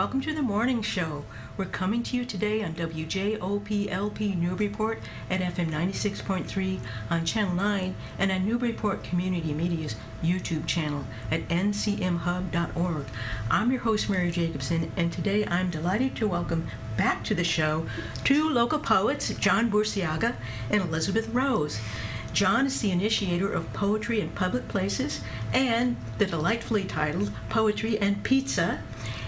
welcome to the morning show. We're coming to you today on WJOPLP Newburyport at FM 96.3 on Channel 9 and on Newburyport Community Media's YouTube channel at ncmhub.org. I'm your host, Mary Jacobsen, and today I'm delighted to welcome back to the show two local poets, John Burciaga and Elizabeth Rose. John is the initiator of Poetry in Public Places and the delightfully titled Poetry and Pizza.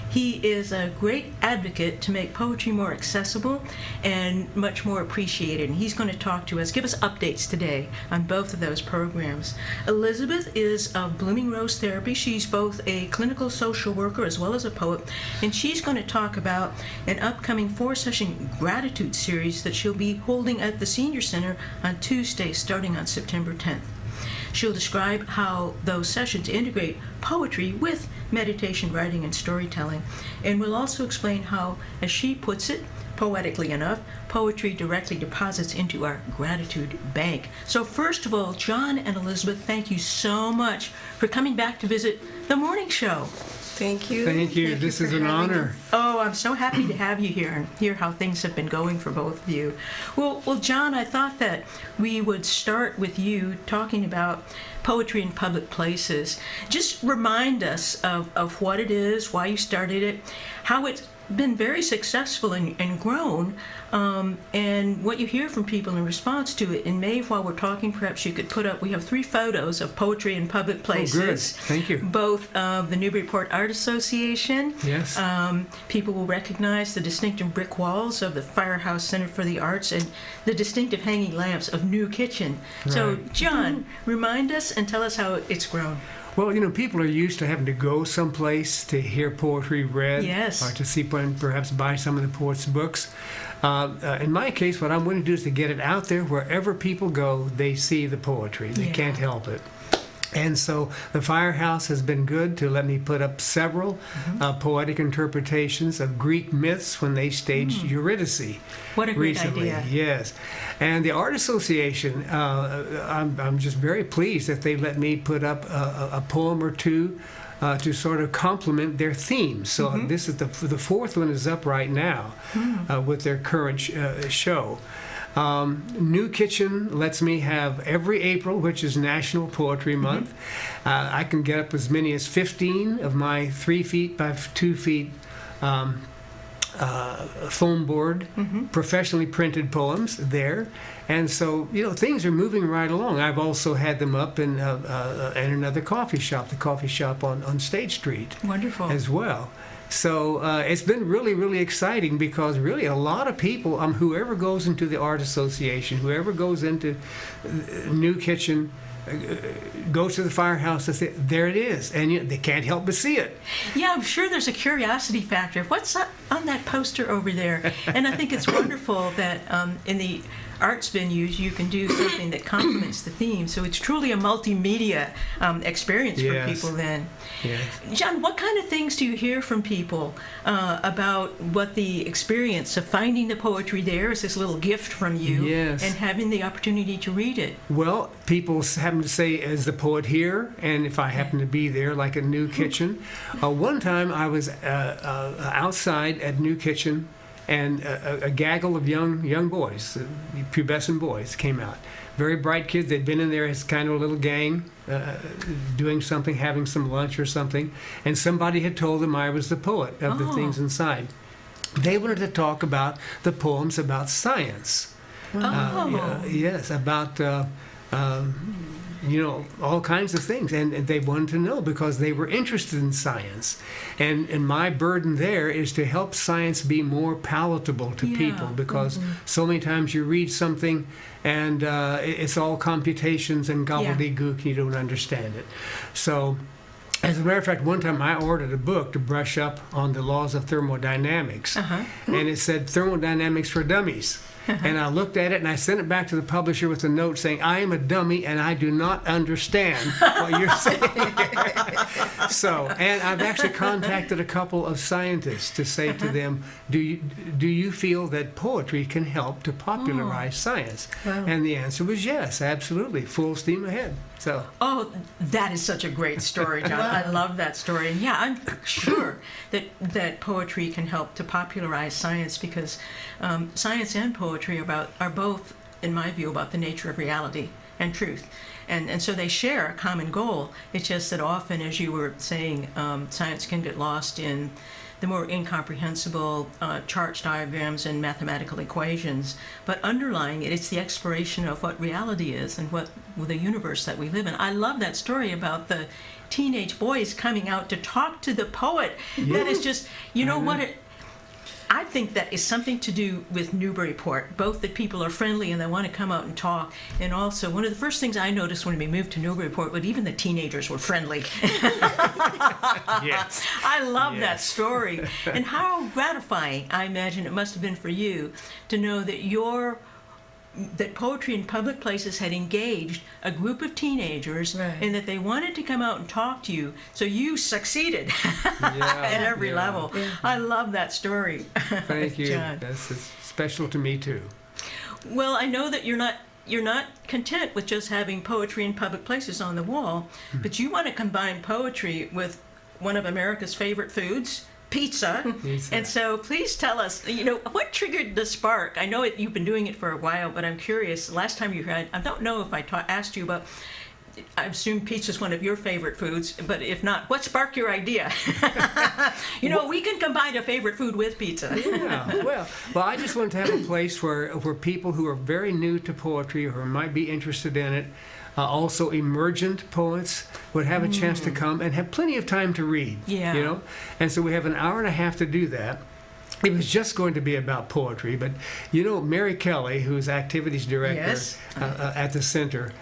He is a great advocate to make poetry more accessible and much more appreciated, and he's going to talk to us, give us updates today on both of those programs. Elizabeth is of Blooming Rose Therapy. She's both a clinical social worker as well as a poet, and she's going to talk about an upcoming 4-session gratitude series that she'll be holding at the Senior Center on Tuesday starting on September 10th. She'll describe how those sessions integrate poetry with meditation, writing, and storytelling. And we'll also explain how, as she puts it, poetically enough, poetry directly deposits into our gratitude bank. So first of all, John and Elizabeth, thank you so much for coming back to visit the morning show. Thank you. Thank you. This is an honor. Oh, I'm so happy to have you here and hear how things have been going for both of you. Well, John, I thought that we would start with you talking about poetry in public places. Just remind us of what it is, why you started it, how it's been very successful and grown, and what you hear from people in response to it. And Maeve, while we're talking, perhaps you could put up, we have 3 photos of poetry in public places. Oh, good. Thank you. Both of the Newburyport Art Association. Yes. People will recognize the distinctive brick walls of the Firehouse Center for the Arts and the distinctive hanging lamps of New Kitchen. Right. So, John, remind us and tell us how it's grown. Well, people are used to having to go someplace to hear poetry read, Yes. or to see perhaps buy some of the poets' books. In my case, what I'm going to do is to get it out there. Wherever people go, they see the poetry. They can't help it. And so the Firehouse has been good to let me put up several poetic interpretations of Greek myths when they staged Eurydice. What a great recently. idea. Yes. And the Art Association, I'm just very pleased that they let me put up a poem or two to sort of complement their themes. So this is the 4th one is up right now with their current show. New Kitchen lets me have every April, which is National Poetry Month. I can get up as many as 15 of my 3 feet by 2 feet foam board, professionally printed poems there. And so, things are moving right along. I've also had them up in another coffee shop, the coffee shop on State Street. Wonderful. As well. So it's been really, really exciting because really a lot of people, whoever goes into the Art Association, whoever goes into New Kitchen, goes to the Firehouse, and say, there it is, and they can't help but see it. Yeah, I'm sure there's a curiosity factor. What's on that poster over there? And I think it's wonderful that in the arts venues you can do something that complements the theme. So it's truly a multimedia experience for people then. Yes. John, what kind of things do you hear from people about what the experience of finding the poetry there is, this little gift from you, and having the opportunity to read it? Well, people happen to say, is the poet here? And if I happen to be there, like at New Kitchen. One time I was outside at New Kitchen, and a gaggle of young boys, pubescent boys, came out. Very bright kids. They'd been in there as kind of a little gang, doing something, having some lunch or something, and somebody had told them I was the poet of the things inside. They wanted to talk about the poems about science. Yes, about all kinds of things, and they wanted to know because they were interested in science. And my burden there is to help science be more palatable to people, because so many times you read something and it's all computations and gobbledygook, you don't understand it. So, as a matter of fact, one time I ordered a book to brush up on the laws of thermodynamics, and it said Thermodynamics for Dummies. And I looked at it and I sent it back to the publisher with a note saying, I am a dummy and I do not understand what you're saying. So, and I've actually contacted a couple of scientists to say to them, do you feel that poetry can help to popularize science? Wow. And the answer was yes, absolutely, full steam ahead. So. Oh, that is such a great story, John. I love that story. And yeah, I'm sure that poetry can help to popularize science, because science and poetry are both, in my view, about the nature of reality and truth. And so they share a common goal. It's just that often, as you were saying, science can get lost in the more incomprehensible charts, diagrams, and mathematical equations. But underlying it, it's the exploration of what reality is and what the universe that we live in. I love that story about the teenage boys coming out to talk to the poet. Yeah. That is just, I think that is something to do with Newburyport, both that people are friendly and they want to come out and talk, and also one of the first things I noticed when we moved to Newburyport was even the teenagers were friendly. Yes. I love that Yes. story. And how gratifying, I imagine it must have been for you to know that poetry in public places had engaged a group of teenagers, Right. and that they wanted to come out and talk to you. So you succeeded at every yeah. level. Yeah. I love that story. Thank you. John. That's special to me too. Well, I know that you're not content with just having poetry in public places on the wall, but you want to combine poetry with one of America's favorite foods, pizza. Pizza. And so please tell us, what triggered the spark? I know you've been doing it for a while, but I'm curious. Last time you had, I don't know if I asked you about, I assume pizza is one of your favorite foods, but if not, what sparked your idea? We can combine a favorite food with pizza. Yeah, well, I just want to have a place where people who are very new to poetry or might be interested in it, also emergent poets, would have a chance to come and have plenty of time to read. Yeah. And so we have an hour and a half to do that. It was just going to be about poetry, but Mary Kelly, who's activities director Yes. at the center,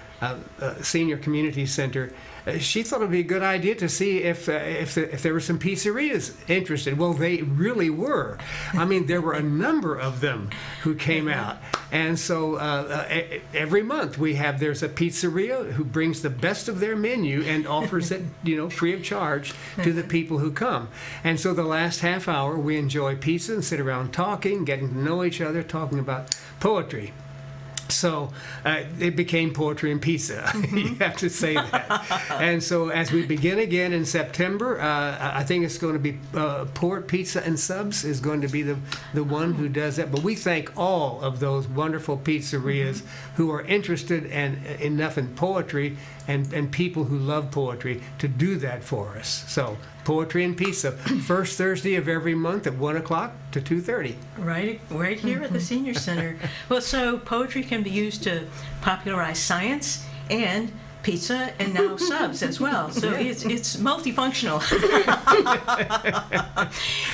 Senior Community Center, she thought it would be a good idea to see if there were some pizzerias interested. Well, they really were. I mean, there were a number of them who came out. And so every month there's a pizzeria who brings the best of their menu and offers it, free of charge to the people who come. And so the last half hour, we enjoy pizza and sit around talking, getting to know each other, talking about poetry. So it became Poetry and Pizza. You have to say that. And so as we begin again in September, I think it's going to be Port Pizza and Subs is going to be the one who does that. But we thank all of those wonderful pizzerias who are interested enough in poetry and people who love poetry to do that for us. So Poetry and Pizza, first Thursday of every month at 1 o'clock to 2:30. Right here at the Senior Center. Well, so poetry can be used to popularize science and pizza and now subs as well. So it's multifunctional.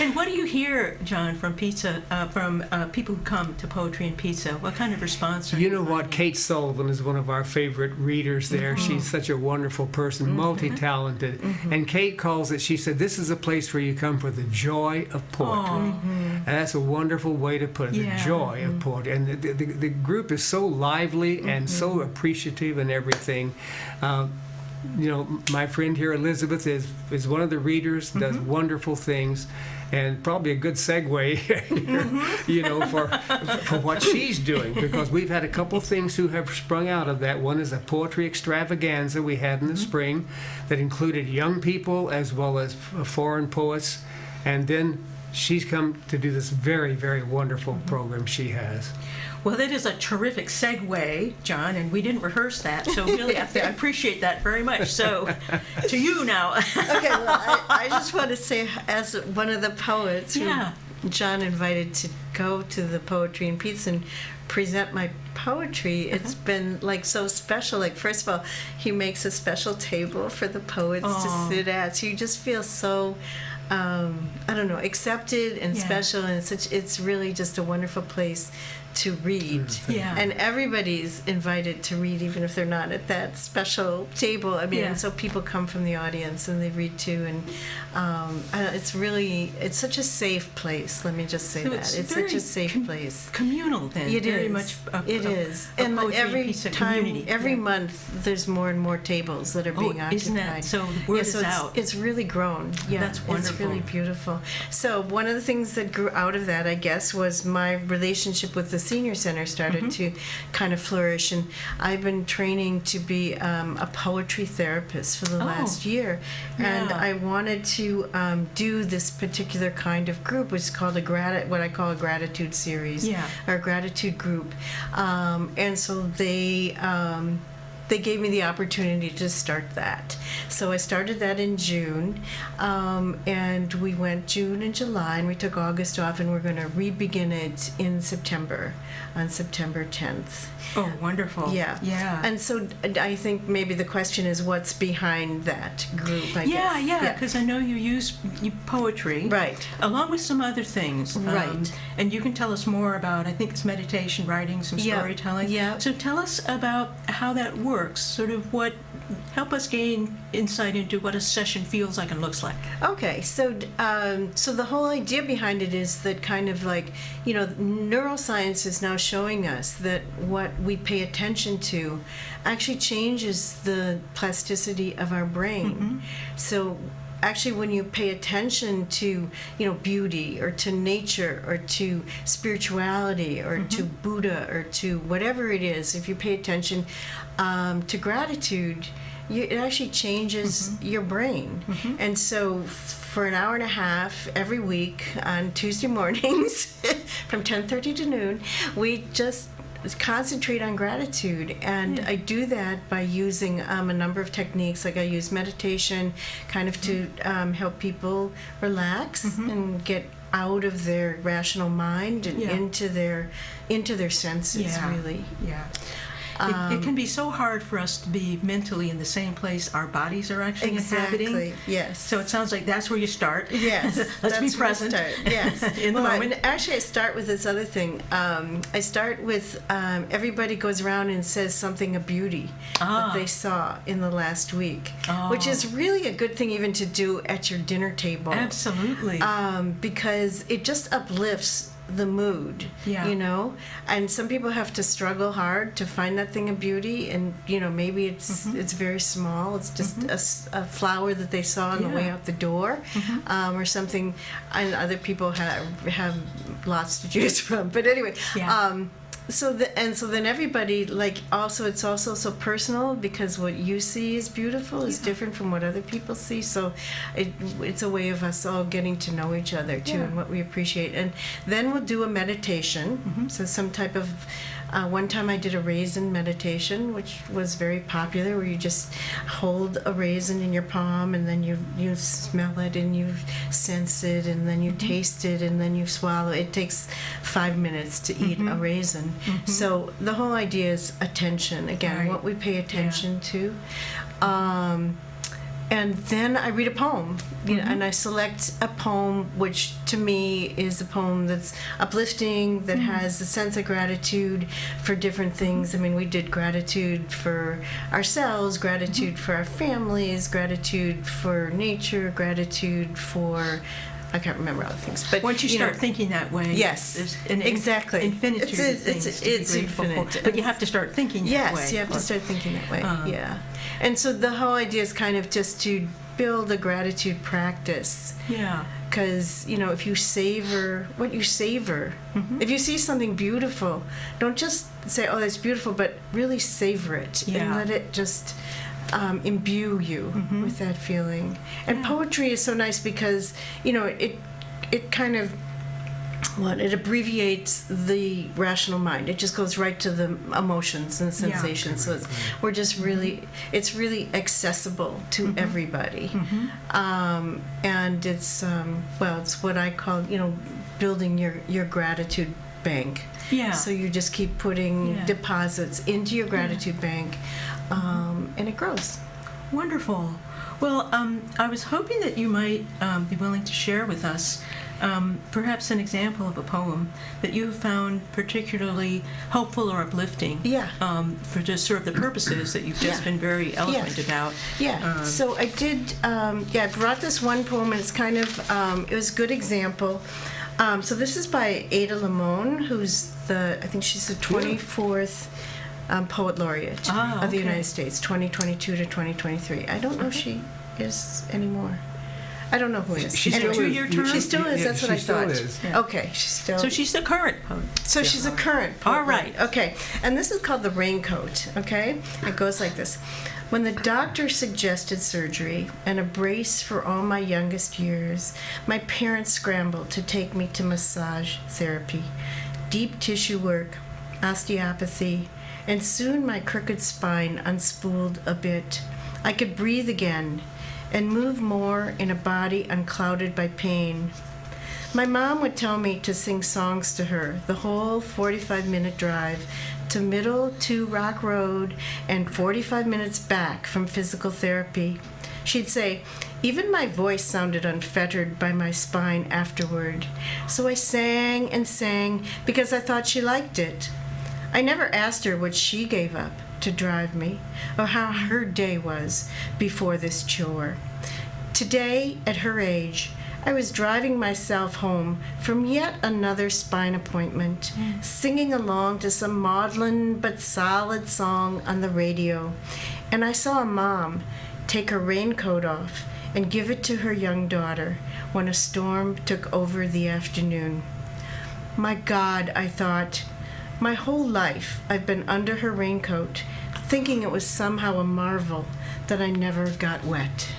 And what do you hear, John, from people who come to Poetry and Pizza? What kind of response are you What? Kate Sullivan is one of our favorite readers there. She's such a wonderful person, multi-talented. And Kate calls it, she said, this is a place where you come for the joy of poetry. And that's a wonderful way to put it, the joy of poetry. And the group is so lively and so appreciative and everything. My friend here, Elizabeth, is one of the readers, does wonderful things, and probably a good segue here, for what she's doing, because we've had a couple things who have sprung out of that. One is a poetry extravaganza we had in the spring that included young people as well as foreign poets, and then she's come to do this very, very wonderful program she has. Well, that is a terrific segue, John, and we didn't rehearse that, so really I appreciate that very much. So, to you now. Okay, well, I just want to say, as one of the poets who John invited to go to the Poetry and Pizza and present my poetry, it's been so special. First of all, he makes a special table for the poets to sit at, so you just feel so accepted and special, and it's really just a wonderful place to read. And everybody's invited to read, even if they're not at that special table. And so people come from the audience and they read too, and it's such a safe place. Let me just say So that it's such a safe place. Communal, then. It very is. Much It is. And every time, every month, there's more and more tables that are being occupied. Isn't that so? The word is out. It's really grown. Yeah, that's wonderful. It's really beautiful. So one of the things that grew out of that, I guess, was my relationship with the senior center started to kind of flourish, and I've been training to be a poetry therapist for the last year, and I wanted to do this particular kind of group, which is called what I call a gratitude series, or a gratitude group, and so they gave me the opportunity to start that. So I started that in June, and we went June and July, and we took August off, and we're going to re-begin it in September, on September 10th. Oh, wonderful. Yeah. Yeah. And so I think maybe the question is what's behind that group, I guess. Yeah, because I know you use poetry. Right. Along with some other things. Right. And you can tell us more about, I think it's meditation, writing, some storytelling. Yeah. So tell us about how that works, sort of help us gain insight into what a session feels like and looks like. Okay, so the whole idea behind it is that kind of like, neuroscience is now showing us that what we pay attention to actually changes the plasticity of our brain. So actually when you pay attention to beauty or to nature or to spirituality or to Buddha or to whatever it is, if you pay attention to gratitude, it actually changes your brain. And so for an hour and a half every week on Tuesday mornings from 10:30 to noon, we just concentrate on gratitude, and I do that by using a number of techniques. Like I use meditation kind of to help people relax and get out of their rational mind and into their senses, really. Yeah. It can be so hard for us to be mentally in the same place our bodies are actually inhabiting. Exactly, yes. So it sounds like that's where you start. Yes. Let's be present. Yes. In the moment. Actually, I start with this other thing. I start with everybody goes around and says something of beauty that they saw in the last week, which is really a good thing even to do at your dinner table. Absolutely. Because it just uplifts the mood, and some people have to struggle hard to find that thing of beauty, and maybe it's very small, it's just a flower that they saw on the way out the door, or something, and other people have lots to choose from, but anyway. So then everybody, like, it's also so personal, because what you see is beautiful is different from what other people see. So it's a way of us all getting to know each other too, and what we appreciate. And then we'll do a meditation. So some type of one time I did a raisin meditation, which was very popular, where you just hold a raisin in your palm, and then you smell it, and you sense it, and then you taste it, and then you swallow. It takes 5 minutes to eat a raisin. So the whole idea is attention, again, what we pay attention to. And then I read a poem, and I select a poem which to me is a poem that's uplifting, that has a sense of gratitude for different things. I mean, we did gratitude for ourselves, gratitude for our families, gratitude for nature, gratitude for, I can't remember other things. But once you start thinking that way, yes, there's exactly. infinitude of things it's to be grateful infinite. for. But you have to start thinking that way. Yes, you have to start thinking that way. And so the whole idea is kind of just to build a gratitude practice. Yeah. Because, if you savor what you savor, if you see something beautiful, don't just say, oh, that's beautiful, but really savor it and let it just imbue you with that feeling. And poetry is so nice because, it kind of, it abbreviates the rational mind. It just goes right to the emotions and sensations. So we're just really, it's really accessible to everybody. And it's, it's what I call, building your gratitude bank. Yeah. So you just keep putting deposits into your gratitude bank, and it grows. Wonderful. Well, I was hoping that you might be willing to share with us perhaps an example of a poem that you found particularly helpful or uplifting for to serve the purposes that you've just been very eloquent about. So I did, I brought this one poem, and it's kind of, it was a good example. So this is by Ada Limon, who's I think she's the 24th Poet Laureate of the United States, 2022 to 2023. I don't know if she is anymore. I don't know who it is. She And still a is. two-year term? She still is. That's what I she still thought. is. Yeah. Okay, she's still. So she's the current poet. So she's a current poet. All right. Okay, and this is called the raincoat. Okay, it goes like this. When the doctor suggested surgery and a brace for all my youngest years, my parents scrambled to take me to massage therapy, deep tissue work, osteopathy, and soon my crooked spine unspooled a bit. I could breathe again and move more in a body unclouded by pain. My mom would tell me to sing songs to her the whole 45-minute drive to Middle to Rock Road and 45 minutes back from physical therapy. She'd say, even my voice sounded unfettered by my spine afterward. So I sang and sang because I thought she liked it. I never asked her what she gave up to drive me or how her day was before this chore. Today, at her age, I was driving myself home from yet another spine appointment, singing along to some maudlin but solid song on the radio, and I saw a mom take her raincoat off and give it to her young daughter when a storm took over the afternoon. My God, I thought, my whole life I've been under her raincoat, thinking it was somehow a marvel that I never got wet.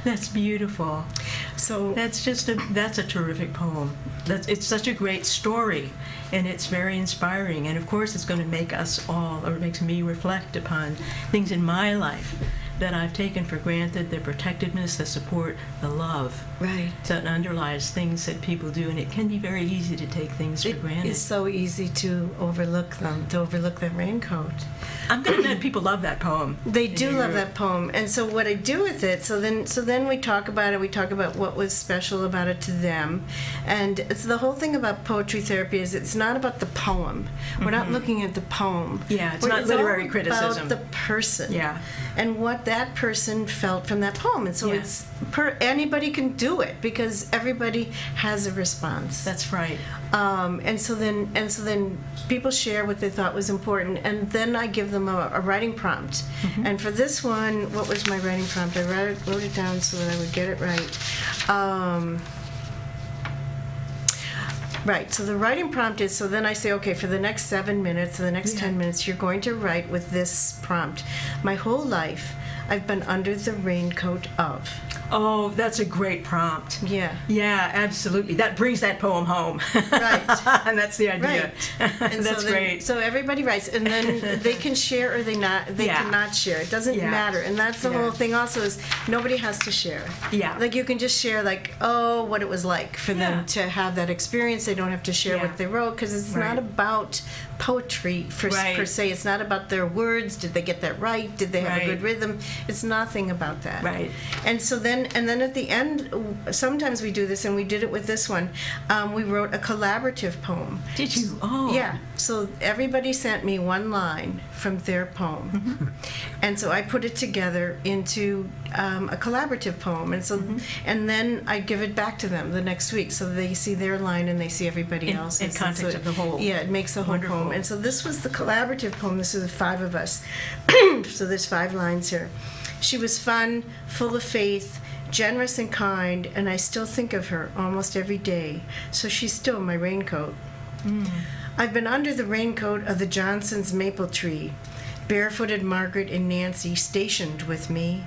That's beautiful. So That's a terrific poem. It's such a great story, and it's very inspiring. And of course, it's going to make us all, or it makes me reflect upon things in my life that I've taken for granted, the protectiveness, the support, the love right. that underlies things that people do. And it can be very easy to take things for granted. It's so easy to overlook them, to overlook that raincoat. I'm going to bet people love that poem. They do And love you're- that poem, and so what I do with it. So then we talk about it. We talk about what was special about it to them, and it's the whole thing about poetry therapy is it's not about the poem. We're not looking at the poem. Yeah, it's not literary criticism. About the person. Yeah. And what that person felt from that poem, and so Yeah. it's anybody can do it because everybody has a response. That's right. And so then people share what they thought was important, and then I give them a writing prompt. And for this one, what was my writing prompt? I wrote it down so that I would get it right. Right, so the writing prompt is, so then I say, okay, for the next 7 minutes, or the next 10 minutes, you're going to write with this prompt. My whole life, I've been under the raincoat of. Oh, that's a great prompt. Yeah. Yeah, absolutely. That brings that poem home. Right. And that's the idea. Right. And That's so then, great. So everybody writes, and then they can share or they Yeah. cannot share. It doesn't Yeah. matter. And that's the Yeah. whole thing also is nobody has to share. Yeah. Like you can just share like, oh, what it was like for Yeah. them to have that experience. They don't have to share Yeah. what they wrote because it's Right. not about poetry Right. per se. It's not about their words. Did they get that right? Did they have Right. a good rhythm? It's nothing about that. Right. And so then at the end, sometimes we do this, and we did it with this one. We wrote a collaborative poem. Did you? Oh. Yeah. So everybody sent me one line from their poem, and so I put it together into a collaborative poem, and so and then I give it back to them the next week, so they see their line and they see everybody else's. In context And so, of the whole. yeah, it makes a whole Wonderful. poem. And so this was the collaborative poem. This is the 5 of us. So there's 5 lines here. She was fun, full of faith, generous and kind, and I still think of her almost every day. So she's still my raincoat. I've been under the raincoat of the Johnsons' maple tree, barefooted Margaret and Nancy stationed with me.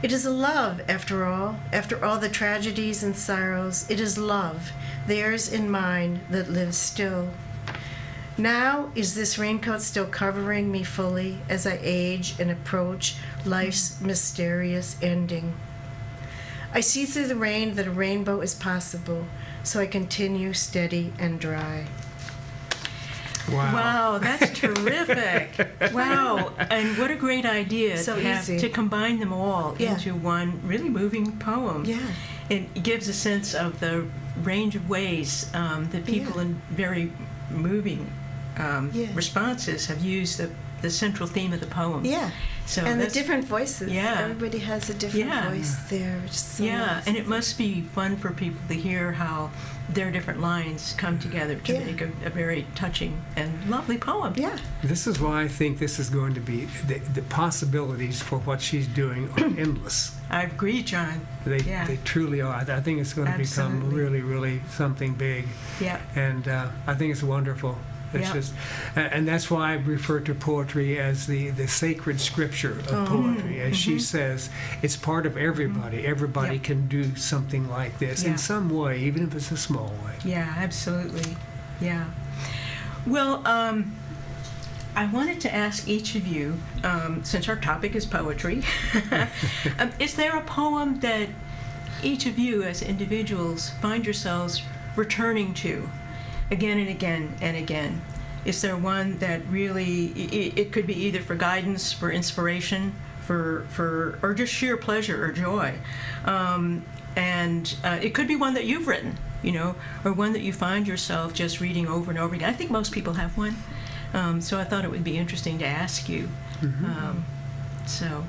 It is a love, after all the tragedies and sorrows. It is love, theirs and mine, that lives still. Now is this raincoat still covering me fully as I age and approach life's mysterious ending. I see through the rain that a rainbow is possible, so I continue steady and dry. Wow, that's terrific. Wow, and what a great idea So to easy. to combine them all Yeah. into one really moving poem. Yeah. It gives a sense of the range of ways that people Yeah. in very moving Yeah. responses have used the central theme of the poem. Yeah. So And the that's- different voices. Yeah. Everybody has a different Yeah. voice there. Which is so Yeah, nice. and it must be fun for people to hear how their different lines come together to Yeah. make a very touching and lovely poem. Yeah. This is why I think this is going to be the possibilities for what she's doing are endless. I agree, John. They truly are. I think it's going to become Absolutely. really, really something big. Yeah. And I think it's wonderful. It's Yeah. just, and that's why I refer to poetry as the sacred scripture of poetry. As she says, it's part of everybody. Everybody Yep. can do something like this Yeah. in some way, even if it's a small way. Yeah, absolutely. Yeah. Well, I wanted to ask each of you, since our topic is poetry, is there a poem that each of you as individuals find yourselves returning to again and again and again? Is there one that really, it could be either for guidance, for inspiration, or just sheer pleasure or joy? And it could be one that you've written, or one that you find yourself just reading over and over again. I think most people have one. So I thought it would be interesting to ask you. So,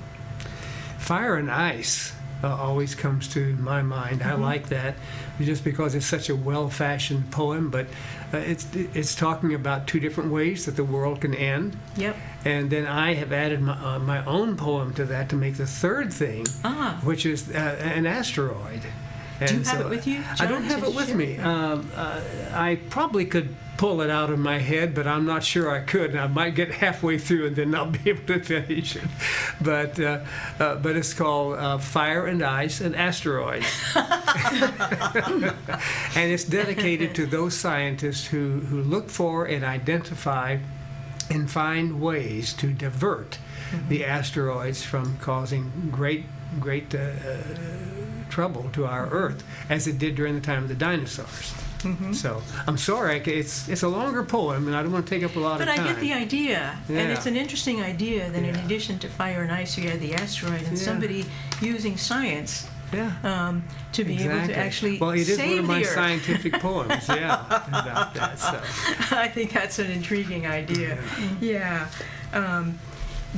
Fire and Ice always comes to my mind. I like that just because it's such a well-fashioned poem, but it's talking about two different ways that the world can end. yep. And then I have added my own poem to that to make the third thing, which is an asteroid. Do you And have so it with you, I don't John, have to it with share? me. I probably could pull it out of my head, but I'm not sure I could. And I might get halfway through and then not be able to finish it. But it's called Fire and Ice and Asteroids. And it's dedicated to those scientists who look for and identify and find ways to divert the asteroids from causing great trouble to our Earth, as it did during the time of the dinosaurs. So I'm sorry, it's a longer poem, and I don't want to take up a lot But of time. I get the idea, and Yeah. it's an interesting idea that in Yeah. addition to fire and ice, you had the asteroid, and Yeah. somebody using science Yeah. to be able to actually Well, it is save one of my the Earth. scientific poems, yeah, about that. So. I think that's an intriguing idea. Yeah.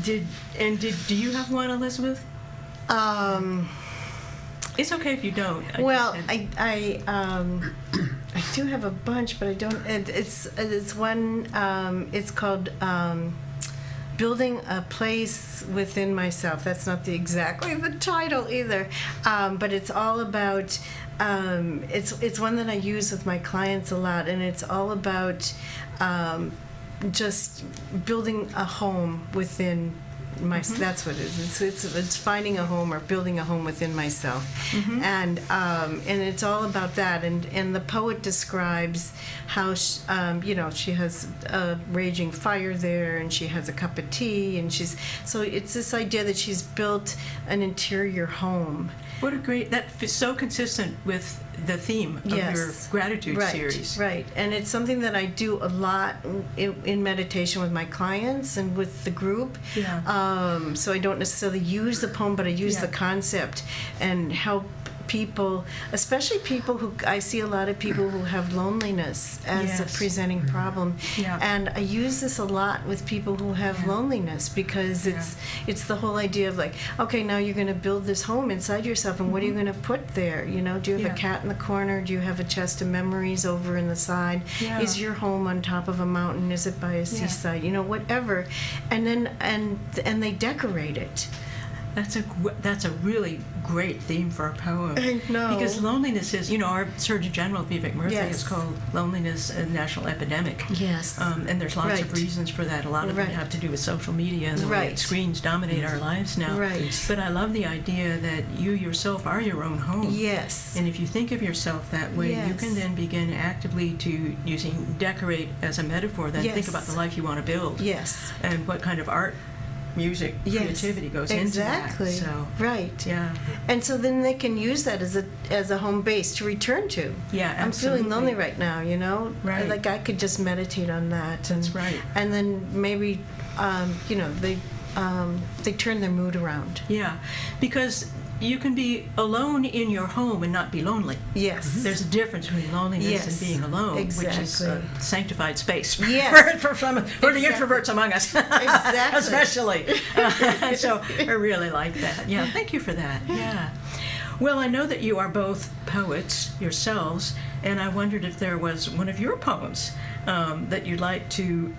Do you have one, Elizabeth? It's okay if you don't. Well, just- I do have a bunch, but I don't. It's one. It's called "Building a Place Within Myself." That's not exactly the title either, but it's all about. It's one that I use with my clients a lot, and it's all about just building a home within. That's what it is. It's finding a home or building a home within myself, and it's all about that. And the poet describes how she has a raging fire there, and she has a cup of tea, and so it's this idea that she's built an interior home. What a great, that's so consistent with the theme of Yes. your gratitude Right, series. right. And it's something that I do a lot in meditation with my clients and with the group. Yeah. So I don't necessarily use the poem, but I use Yeah. the concept and help people, especially people who, I see a lot of people who have loneliness as a Yes. presenting problem. Yeah. And I use this a lot with people who have loneliness because it's the whole idea of like, okay, now you're going to build this home inside yourself, and what are you going to put there? Do you have Yeah. a cat in the corner? Do you have a chest of memories over in the side? Yeah. Is your home on top of a mountain? Is it by a seaside? Whatever. And then and they decorate it. That's a really great theme for a poem. I know. Because loneliness is, our Surgeon General, Vivek Murthy, Yes. has called loneliness a national epidemic. Yes. And there's lots of Right. reasons for that. A lot of them Right. have to do with social media and the way Right. that screens dominate our lives now. Right. But I love the idea that you yourself are your own home. Yes. And if you think of yourself that way, you can Yes. then begin actively to, using decorate as a metaphor, then think Yes. about the life you want to build. Yes. And what kind of art, music, Yes. creativity goes Exactly. into that. So, Right. yeah. And so then they can use that as a home base to return to. Yeah, I'm absolutely. feeling lonely right now, Right. Like I could just meditate on that. That's right. And then maybe, they turn their mood around. Yeah, because you can be alone in your home and not be lonely. Yes. There's a difference between loneliness Yes, and being alone, which is exactly. sanctified space Yes. for the introverts among us, Exactly. especially. So I really like that. Yeah, thank you for that. Yeah. Well, I know that you are both poets yourselves, and I wondered if there was one of your poems that you'd like to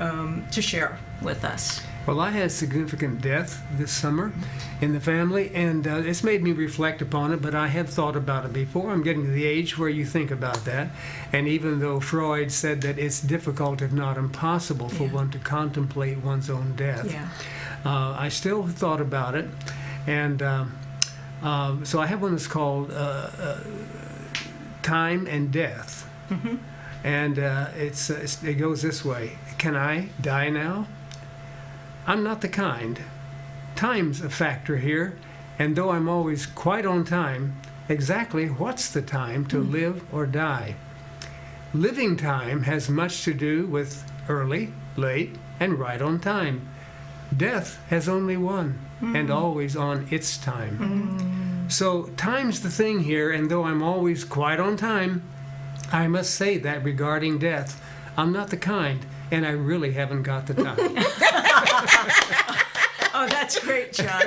share with us. Well, I had significant death this summer in the family, and it's made me reflect upon it, but I had thought about it before. I'm getting to the age where you think about that. And even though Freud said that it's difficult, if not impossible, for one to contemplate one's own death, I still thought about it. And so I have one that's called Time and Death. Mm-hmm. And it goes this way. Can I die now? I'm not the kind. Time's a factor here, and though I'm always quite on time, exactly what's the time to live or die? Living time has much to do with early, late, and right on time. Death has only one, and always on its time. So time's the thing here, and though I'm always quite on time, I must say that regarding death, I'm not the kind, and I really haven't got the time. Oh, that's great, John.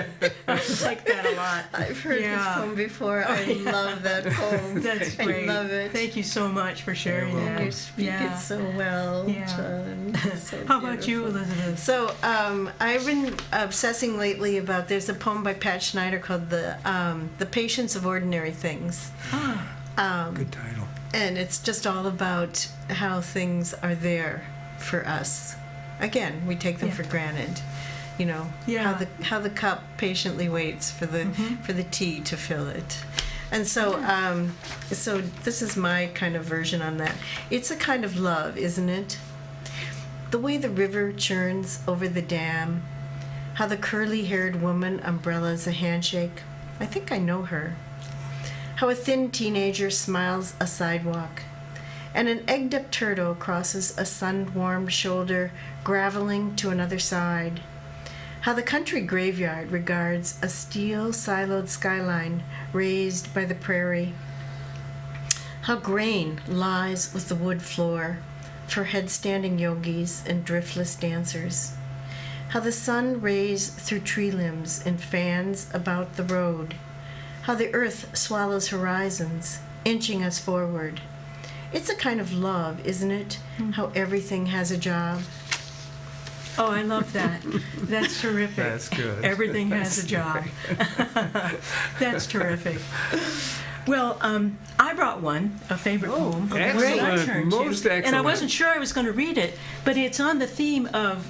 I like that a lot. I've heard this poem before. I love that poem. That's great. I love it. Thank you so much for sharing that. You speak it so well, John. So How about you, Elizabeth? So I've been obsessing lately about, there's a poem by Pat Schneider called The Patience of Ordinary Things. Good title. And it's just all about how things are there for us. Again, we take them for granted. You know, how the cup patiently waits for the tea to fill it. And so so this is my kind of version on that. It's a kind of love, isn't it? The way the river churns over the dam, how the curly-haired woman umbrellas a handshake. I think I know her. How a thin teenager smiles a sidewalk, and an egged-up turtle crosses a sun-warmed shoulder, graveling to another side. How the country graveyard regards a steel-siloed skyline raised by the prairie. How grain lies with the wood floor for headstanding yogis and driftless dancers. How the sun rays through tree limbs and fans about the road. How the earth swallows horizons, inching us forward. It's a kind of love, isn't it? How everything has a job. Oh, I love that. That's terrific. That's good. Everything has a job. That's terrific. Well, I brought a favorite poem. Excellent. Most excellent. And I wasn't sure I was going to read it, but it's on the theme of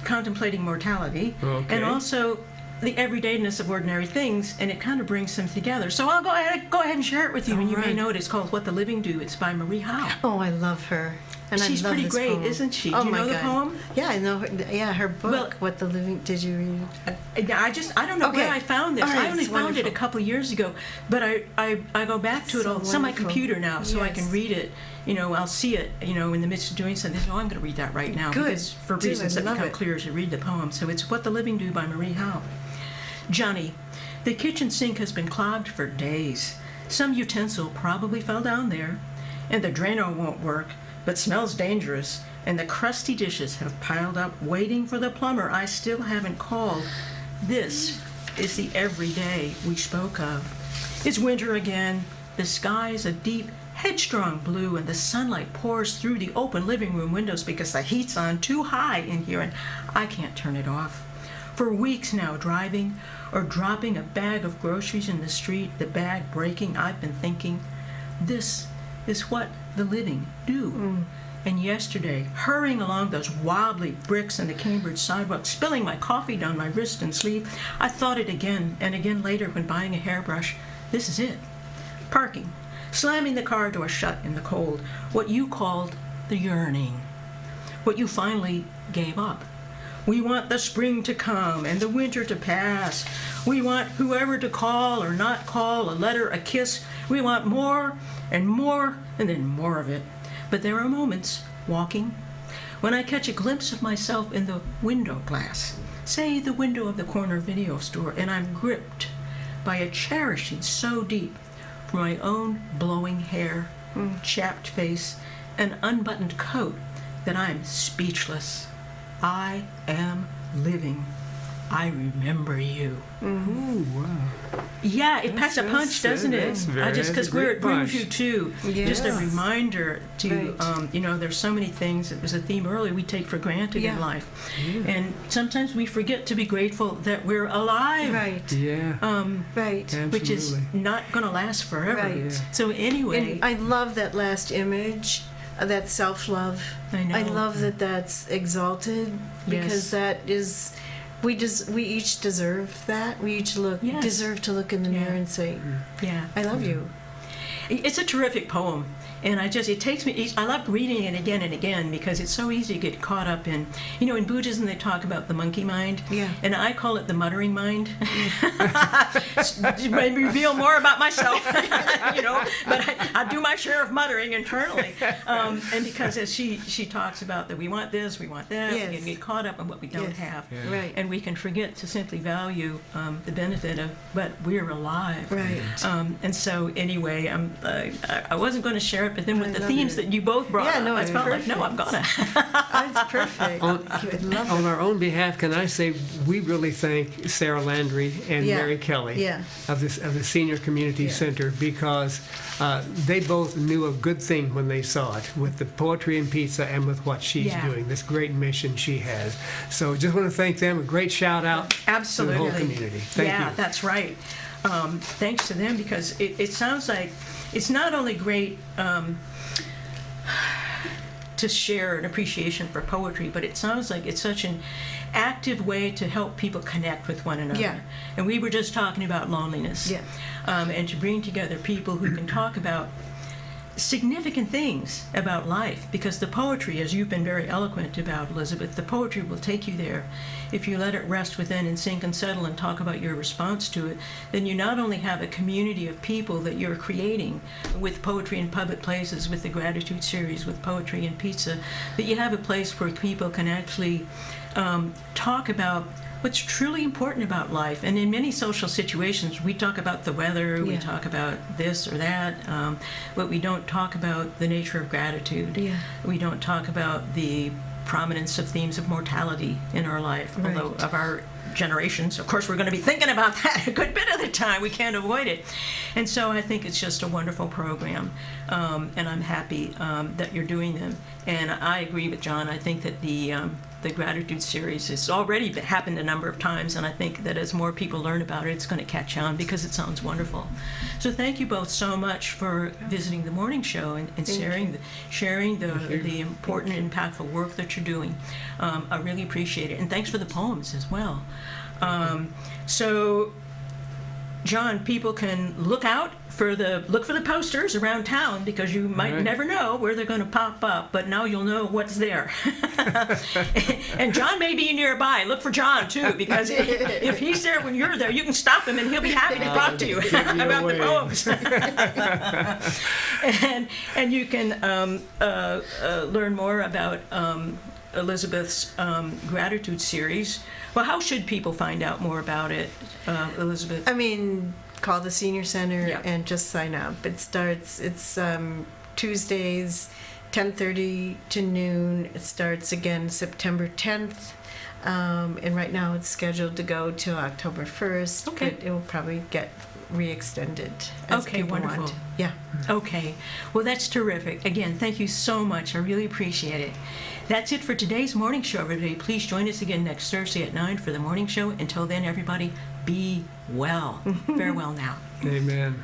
contemplating mortality and also the everydayness of ordinary things, and it kind of brings them together. So I'll go ahead and share it with you, and you may know it. It's called What the Living Do. It's by Marie Howe. Oh, I love her. And She's I love pretty this great, poem. isn't she? Oh, Do you my know the God. poem? Yeah, I know her. Yeah, her book, Well, What the Living... Did you read? I don't know where I found this. All right, I only it's found it a wonderful. couple of years ago, but I go back to it all. It's on my computer now, so I can read it. You know, I'll see it, in the midst of doing something. So I'm going to read that right now. Good. Because for reasons that become clear as you read the poem. So it's What the Living Do by Marie Howe. Johnny, the kitchen sink has been clogged for days. Some utensil probably fell down there, and the drainer won't work, but smells dangerous, and the crusty dishes have piled up waiting for the plumber I still haven't called. This is the everyday we spoke of. It's winter again. The sky is a deep, headstrong blue, and the sunlight pours through the open living room windows because the heat's on too high in here, and I can't turn it off. For weeks now, driving or dropping a bag of groceries in the street, the bag breaking, I've been thinking, this is what the living do. And yesterday, hurrying along those wobbly bricks on the Cambridge sidewalk, spilling my coffee down my wrist and sleeve, I thought it again and again later when buying a hairbrush. This is it. Parking, slamming the car door shut in the cold, what you called the yearning, what you finally gave up. We want the spring to come and the winter to pass. We want whoever to call or not call, a letter, a kiss. We want more and more and then more of it. But there are moments, walking, when I catch a glimpse of myself in the window glass, say the window of the corner video store, and I'm gripped by a cherishing so deep for my own blowing hair, chapped face, and unbuttoned coat that I'm speechless. I am living. I remember you. Ooh, wow. Yeah, it packs a punch, doesn't it? that's very- Just that's a because where great it brings punch. you to, just a Yes. reminder to, Right. there's so many things, it was a theme earlier, we take for granted in Yeah. life. And sometimes we forget to be grateful that we're alive. Right. Yeah. Right. Which is Absolutely. not going to last forever. Right. Yeah. So anyway, And I love that last image, that self-love. I know. I love that that's exalted because Yes. that is, we each deserve that. We each Yes. deserve to look in the mirror Yeah. and say, yeah. I love you. It's a terrific poem. And it takes me, I love reading it again and again because it's so easy to get caught up in, in Buddhism they talk about the monkey mind. Yeah. And I call it the muttering mind. It may reveal more about myself, but I do my share of muttering internally. And because as she talks about that we want this, we want that, Yes. we can get caught up in what we don't Yes. have. Yeah. Right. And we can forget to simply value the benefit of, but we're alive. Right. And so anyway, I wasn't going to share it, but then with I the love themes it. that you both brought Yeah, up, no, I it's felt like, no, I'm perfect. gonna. That's perfect. I love On it. our own behalf, can I say we really thank Sarah Landry and Yeah. Mary Kelly Yeah. of the Senior Community Yeah. Center because they both knew a good thing when they saw it with the poetry and pizza and with what she's Yeah. doing, this great mission she has. So just want to thank them. A great shout out to the Absolutely. whole community. Thank yeah, you. that's right. Thanks to them because it sounds like it's not only great to share an appreciation for poetry, but it sounds like it's such an active way to help people connect with one another. Yeah. And we were just talking about loneliness. Yeah. And to bring together people who can talk about significant things about life, because the poetry, as you've been very eloquent about, Elizabeth, the poetry will take you there. If you let it rest within and sink and settle and talk about your response to it, then you not only have a community of people that you're creating with poetry in public places, with the gratitude series, with poetry and pizza, but you have a place where people can actually talk about what's truly important about life. And in many social situations, we talk about the weather, we Yeah. talk about this or that, but we don't talk about the nature of gratitude. Yeah. We don't talk about the prominence of themes of mortality in our life, Right. although of our generations, of course, we're going to be thinking about that a good bit of the time. We can't avoid it. And so I think it's just a wonderful program, and I'm happy that you're doing them. And I agree with John. I think that the gratitude series has already happened a number of times, and I think that as more people learn about it, it's going to catch on because it sounds wonderful. So thank you both so much for visiting the morning show and sharing the important and impactful work that you're doing. I really appreciate it, and thanks for the poems as well. So, John, people can look for the posters around town because you might Right. never know where they're going to pop up, but now you'll know what's there. And John may be nearby. Look for John too, because if he's there when you're there, you can stop him and he'll be happy to talk to you give me about away. the poems. and you can learn more about Elizabeth's gratitude series. Well, how should people find out more about it, Elizabeth? I mean, call the senior center Yeah. and just sign up. It's Tuesdays, 10:30 to noon. It starts again September 10th. And right now it's scheduled to go till October 1st. Okay. But it will probably get re-extended as Okay, people wonderful. want. Yeah. Okay. Well, that's terrific. Again, thank you so much. I really appreciate it. That's it for today's morning show, everybody. Please join us again next Thursday at 9 for the morning show. Until then, everybody, be well. Farewell now. Amen.